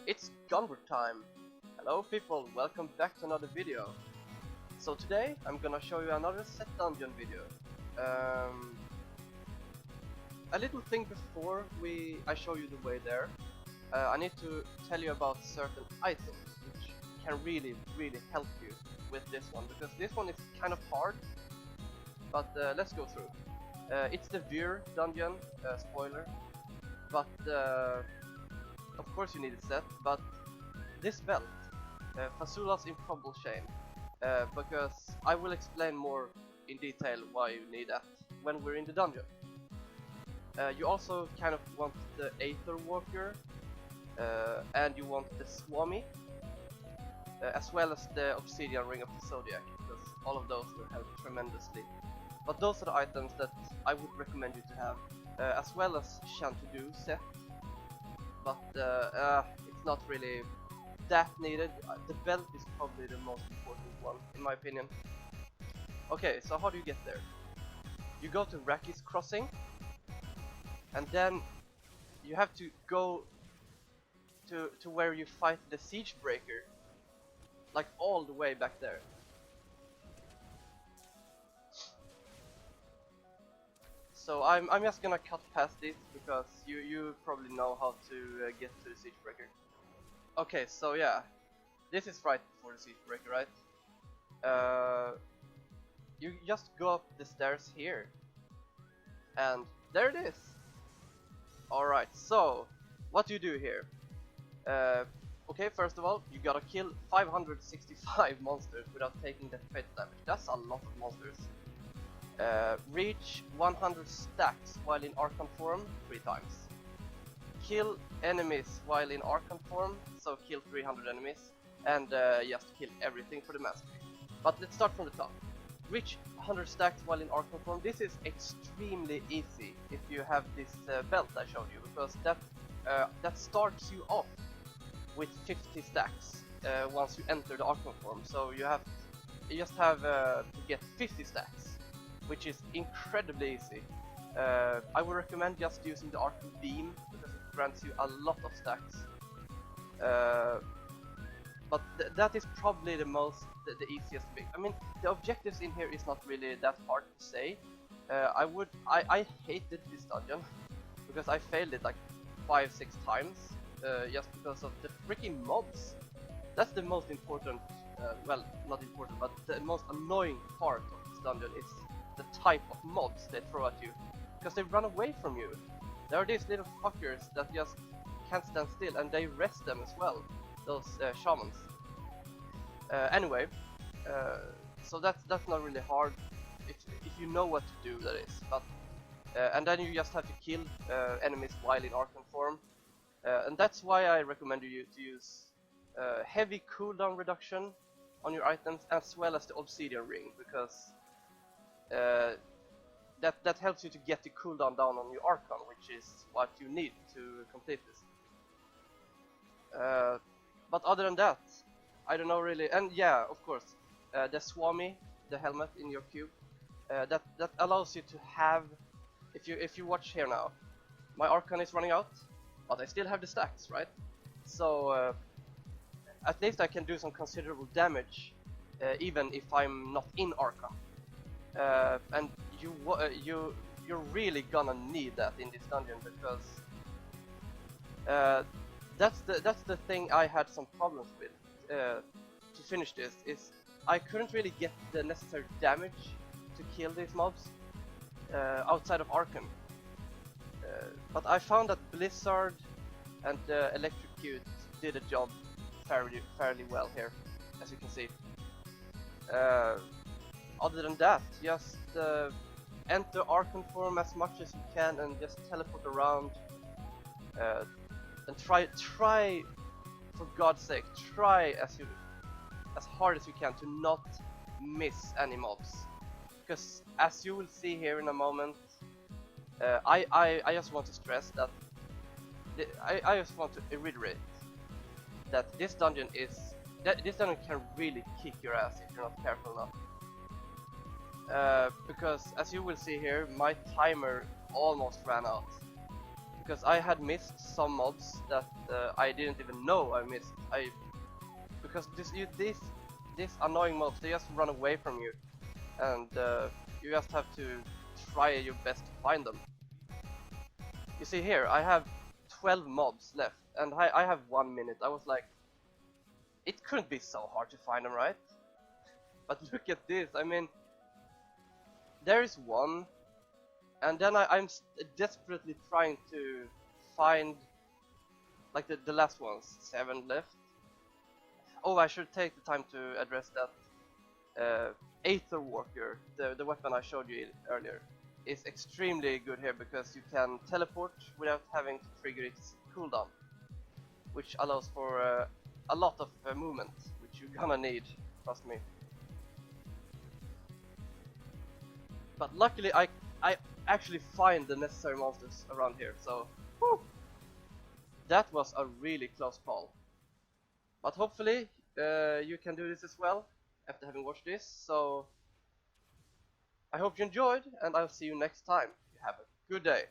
It's Gunward time! Hello people, welcome back to another video. So today I'm gonna show you another set dungeon video. A little thing before I show you the way there. I need to tell you about certain items which can really help you with this one, because this one is kind of hard, but let's go through. It's the Veer dungeon, spoiler, but of course you need a set, but this belt, Fasula's Improbable Chain, because I will explain more in detail why you need that when we're in the dungeon. You also kind of want the Aether Walker, and you want the Swami, as well as the Obsidian Ring of the Zodiac, because all of those will help tremendously. But those are the items that I would recommend you to have, as well as Shantudu set. But it's not really that needed. The belt is probably the most important one, in my opinion. Okay, so how do you get there? You go to Raki's Crossing, and then you have to go to where you fight the Siege Breaker, like all the way back there. So I'm just gonna cut past this because you probably know how to get to the Siege Breaker. Okay, so yeah, this is right before the Siege Breaker, right? You just go up the stairs here, and there it is. Alright, so what do you do here? Okay, first of all, you gotta kill 565 monsters without taking that fatal damage. That's a lot of monsters. Reach 100 stacks while in Arcana form 3 times. Kill enemies while in Arcana form, so kill 300 enemies, and just kill everything for the mastery. But let's start from the top. Reach 100 stacks while in Arcana form. This is extremely easy if you have this belt I showed you, because that starts you off with 50 stacks once you enter the Arcana form. So you just have to get 50 stacks, which is incredibly easy. I would recommend just using the Arcane Beam because it grants you a lot of stacks. But that is probably the easiest thing. I mean, the objectives in here is not really that hard to say. I hated this dungeon because I failed it like 5-6 times just because of the freaking mobs. That's the most important, well, not important, but the most annoying part of this dungeon is the type of mobs they throw at you, because they run away from you. There are these little fuckers that just can't stand still, and they rest them as well, those shamans. Anyway, so that's not really hard if you know what to do, that is. But and then you just have to kill enemies while in Arcane form, and that's why I recommend you to use heavy cooldown reduction on your items, as well as the Obsidian Ring, because that helps you to get the cooldown down on your Arcana, which is what you need to complete this. But other than that, I don't know really. And yeah, of course, the Swami, the helmet in your cube, that allows you to have. If you watch here now, my Arcana is running out, but I still have the stacks, right? So at least I can do some considerable damage, even if I'm not in Arcana. And you're really gonna need that in this dungeon, because that's the thing I had some problems with to finish this. Is I couldn't really get the necessary damage to kill these mobs outside of Arcane. But I found that Blizzard and Electrocute did a job fairly well here, as you can see. Other than that, just enter Arcane form as much as you can and just teleport around, and try for God's sake, try as hard as you can to not miss any mobs, because as you will see here in a moment, I just want to stress that I just want to reiterate that this dungeon can really kick your ass if you're not careful enough. Because as you will see here, my timer almost ran out. because I had missed some mobs that I didn't even know I missed. Because these annoying mobs, they just run away from you, and you just have to try your best to find them. You see here, I have 12 mobs left, and I have 1 minute. I was like, it couldn't be so hard to find them, right? But look at this, I mean, there is one, and then I'm desperately trying to find, like, the last ones, 7 left. Oh, I should take the time to address that. Aether Walker, the weapon I showed you earlier, is extremely good here because you can teleport without having to trigger its cooldown, which allows for a lot of movement, which you're gonna need, trust me. But luckily I actually find the necessary monsters around here, so whew, that was a really close call. But hopefully you can do this as well after having watched this, so I hope you enjoyed, and I'll see you next time. You have a good day.